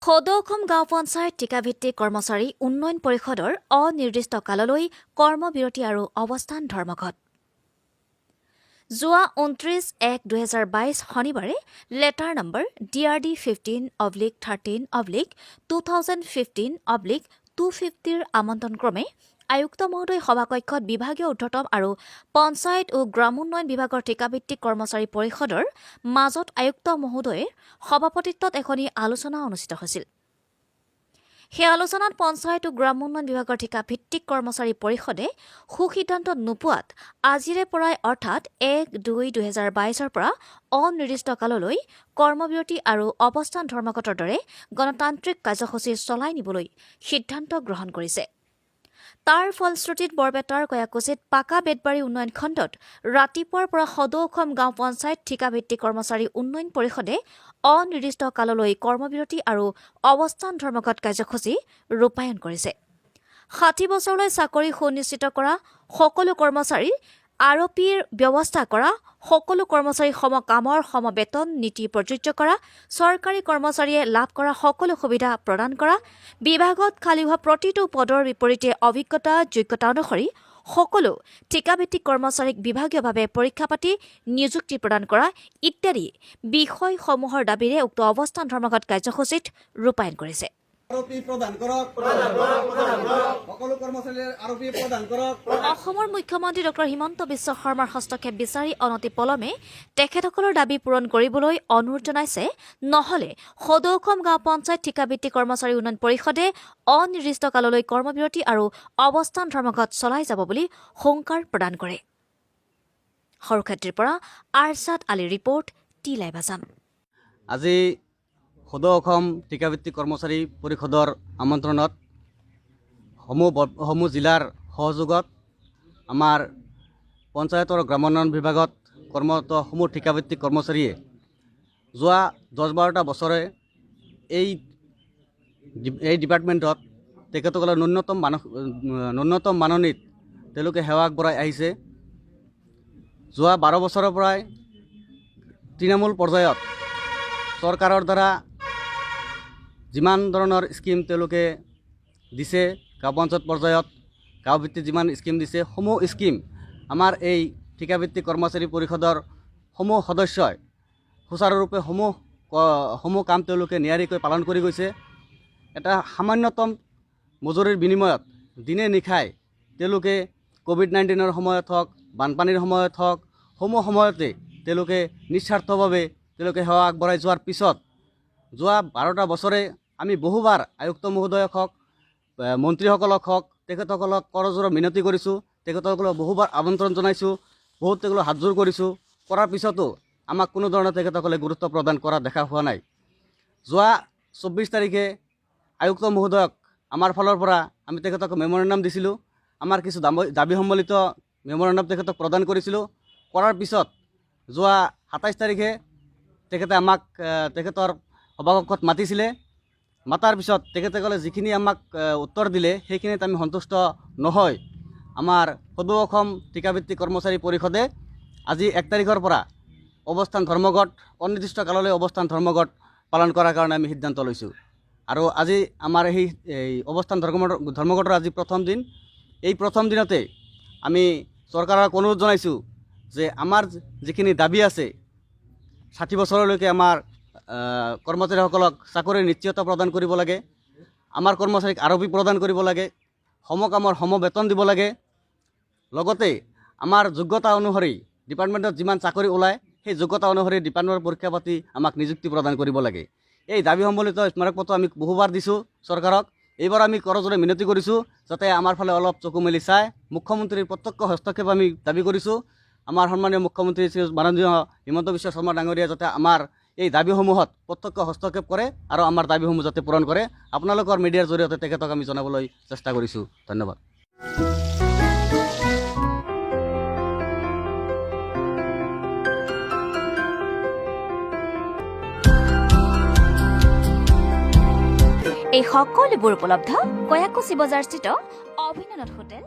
সদৌ অসম গাঁও পঞ্চায়ত ঠিকাভিত্তিক কৰ্মচাৰী উন্নয়ন পৰিষদৰ অনিৰ্দিষ্ট কাললৈ কৰ্মবিৰতি আৰু অৱস্থান ধৰ্মঘট। যোৱা 29/1/2022 শনিবাৰে লেটাৰ নম্বৰ DRD 15/13/2015/250ৰ আমন্ত্ৰণক্ৰমে আয়ুক্ত মহোদয় সভাকক্ষত বিভাগীয় ঊৰ্ধ্বতম আৰু পঞ্চায়ত ও গ্ৰামোন্নয়ন বিভাগৰ ঠিকাভিত্তিক কৰ্মচাৰী পৰিষদৰ মাজত আয়ুক্ত মহোদয়ৰ সভাপতিত্বত এখনি আলোচনা অনুষ্ঠিত হৈছিল। সেই আলোচনাত পঞ্চায়ত ও গ্ৰামোন্নয়ন বিভাগৰ ঠিকাভিত্তিক কৰ্মচাৰী পৰিষদে সুসিদ্ধান্ত নোপোৱাত আজিৰে পৰাই অৰ্থাৎ 1/2/2022 পৰা অনিৰ্দিষ্ট কাললৈ কৰ্মবিৰতি আৰু অৱস্থান ধৰ্মঘটৰ দৰে গণতান্ত্ৰিক কাৰ্যসূচী চলাই নিবলৈ সিদ্ধান্ত গ্ৰহণ কৰিছে। তাৰ ফলশ্ৰুতিত বৰপেটাৰ কয়াকুছিত পাকা বেতবাৰী উন্নয়ন খণ্ডত ৰাতিপুৱাৰ পৰা সদৌ অসম গাঁও পঞ্চায়ত ঠিকাভিত্তিক কৰ্মচাৰী উন্নয়ন পৰিষদে অনিৰ্দিষ্ট কাললৈ কৰ্মবিৰতি আৰু অৱস্থান ধৰ্মঘট কাৰ্যসূচী ৰূপায়ণ কৰিছে। 60 বছৰলৈ চাকৰি সুনিশ্চিত কৰা সকলো কৰ্মচাৰীৰ আৰপিৰ ব্যৱস্থা কৰা, সকলো কৰ্মচাৰী সমকামৰ সমবেতন নীতি প্ৰযোজ্য কৰা, চৰকাৰী কৰ্মচাৰীয়ে লাভ কৰা সকলো সুবিধা প্ৰদান কৰা, বিভাগত খালী হোৱা প্ৰতিটো পদৰ বিপৰীতে অভিজ্ঞতা যোগ্যতা অনুসৰি সকলো ঠিকাভিত্তিক কৰ্মচাৰীক বিভাগীয়ভাৱে পৰীক্ষা পাতি নিযুক্তি প্ৰদান কৰা ইত্যাদি বিষয়সমূহৰ দাবীৰে উক্ত অৱস্থান ধৰ্মঘট কাৰ্যসূচীত ৰূপায়ণ কৰিছে। অসমৰ মুখ্যমন্ত্ৰী ডঃ হিমন্ত বিশ্ব শৰ্মাৰ হস্তক্ষেপ বিচাৰি অনতিপলমে তেখেতসকলৰ দাবী পূৰণ কৰিবলৈ অনুৰোধ জনাইছে। নহলে সদৌ অসম গাঁও পঞ্চায়ত ঠিকাভিত্তিক কৰ্মচাৰী উন্নয়ন পৰিষদে অনিৰ্দিষ্ট কাললৈ কৰ্মবিৰতি আৰু অৱস্থান ধৰ্মঘট চলাই যাব বুলি হুংকাৰ প্ৰদান কৰে। সৰুক্ষেত্ৰীৰ পৰা আৰছাদ আলীৰ ৰিপৰ্ট, টি লাইভ আছাম। আজি সদৌ অসম ঠিকাভিত্তিক কৰ্মচাৰী পৰিষদৰ আমন্ত্ৰণত সমূহ জিলাৰ সহযোগত আমাৰ পঞ্চায়তৰ গ্ৰামোন্নয়ন বিভাগত কৰ্মৰত সমূহ ঠিকাভিত্তিক কৰ্মচাৰীয়ে যোৱা 10-12টা বছৰে এই ডিপাৰ্টমেণ্টত তেখেতসকলৰ ন্যূনতম মাননীত তেওঁলোকে সেৱা আগবঢ়াই আহিছে। যোৱা 12 বছৰৰ পৰাই তৃণমূল পৰ্যায়ত চৰকাৰৰ দ্বাৰা যিমান ধৰণৰ স্কিম তেওঁলোকে দিছে, গাঁও পঞ্চায়ত পৰ্যায়ত গাঁওভিত্তিক যিমান স্কিম দিছে, সমূহ স্কিম আমাৰ এই ঠিকাভিত্তিক কৰ্মচাৰী পৰিষদৰ সমূহ সদস্যই সুচাৰুৰূপে সমূহ কাম তেওঁলোকে নিয়াৰিকৈ পালন কৰি গৈছে। এটা সামান্যতম মজুৰিৰ বিনিময়ত দিনে নিশাই তেওঁলোকে COVID-19ৰ সময়ত হওক, বানপানীৰ সময়ত হওক, সমূহ সময়তে তেওঁলোকে নিস্বাৰ্থভাৱে তেওঁলোকে সেৱা আগবঢ়াই যোৱাৰ পিছত যোৱা 12টা বছৰে আমি বহুবাৰ আয়ুক্ত মহোদয়ক হওক, মন্ত্ৰীসকলক হওক, তেখেতসকলক কৰজোৰে মিনতি কৰিছোঁ, তেখেতসকলক বহুবাৰ আমন্ত্ৰণ জনাইছোঁ, বহুত তেওঁলোকক হাতযোৰ কৰিছোঁ। কৰাৰ পিছতো আমাক কোনো ধৰণে তেখেতসকলে গুৰুত্ব প্ৰদান কৰা দেখা হোৱা নাই। যোৱা 24 তাৰিখে আয়ুক্ত মহোদয়ক আমাৰ ফালৰ পৰা আমি তেখেতক মেমৰেণ্ডাম দিছিলোঁ। আমাৰ কিছু দাবী সম্বলিত মেমৰেণ্ডাম তেখেতক প্ৰদান কৰিছিলোঁ। কৰাৰ পিছত যোৱা 27 তাৰিখে তেখেতে আমাক তেখেতৰ সভাকক্ষত মাতিছিলে। মাতাৰ পিছত তেখেতসকলে যিখিনি আমাক উত্তৰ দিলে সেইখিনিত আমি সন্তুষ্ট নহয় আমাৰ সদৌ অসম ঠিকাভিত্তিক কৰ্মচাৰী পৰিষদে আজি 1 তাৰিখৰ পৰা অৱস্থান ধৰ্মঘট, অনিৰ্দিষ্ট কাললৈ অৱস্থান ধৰ্মঘট পালন কৰাৰ কাৰণে আমি সিদ্ধান্ত লৈছোঁ। আৰু আজি আমাৰ এই অৱস্থান ধৰ্মঘটৰ আজি প্ৰথম দিন। এই প্ৰথম দিনতে আমি চৰকাৰক অনুৰোধ জনাইছোঁ যে আমাৰ যিখিনি দাবী আছে, 60 বছৰলৈকে আমাৰ কৰ্মচাৰীসকলক চাকৰিৰ নিশ্চয়তা প্ৰদান কৰিব লাগে, আমাৰ কৰ্মচাৰীক আৰপি প্ৰদান কৰিব লাগে, সমকামৰ সমবেতন দিব লাগে, লগতে আমাৰ যোগ্যতা অনুসৰি ডিপাৰ্টমেণ্টত যিমান চাকৰি ওলায় সেই যোগ্যতা অনুসৰি ডিপাৰ্টমেণ্টৰ পৰীক্ষা পাতি আমাক নিযুক্তি প্ৰদান কৰিব লাগে। এই দাবী সম্বলিত স্মাৰকপত্ৰ আমি বহুবাৰ দিছোঁ চৰকাৰক। এইবাৰ আমি কৰজোৰে মিনতি কৰিছোঁ যাতে আমাৰ ফালে অলপ চকু মেলি চাই মুখ্যমন্ত্ৰীৰ প্ৰত্যক্ষ হস্তক্ষেপ আমি দাবী কৰিছোঁ। আমাৰ সন্মানীয় মুখ্যমন্ত্ৰী শ্ৰী মাননীয় হিমন্ত বিশ্ব শৰ্মা ডাঙৰীয়া যাতে আমাৰ এই দাবীসমূহত প্ৰত্যক্ষ হস্তক্ষেপ কৰে আৰু আমাৰ দাবীসমূহ যাতে পূৰণ কৰে, আপোনালোকৰ মিডিয়াৰ জৰিয়তে তেখেতক আমি জনাবলৈ চেষ্টা কৰিছোঁ। ধন্যবাদ। এই সকলোবোৰ উপলব্ধ কয়াকুছি বজাৰস্থিত অভিনন্দন হোটেল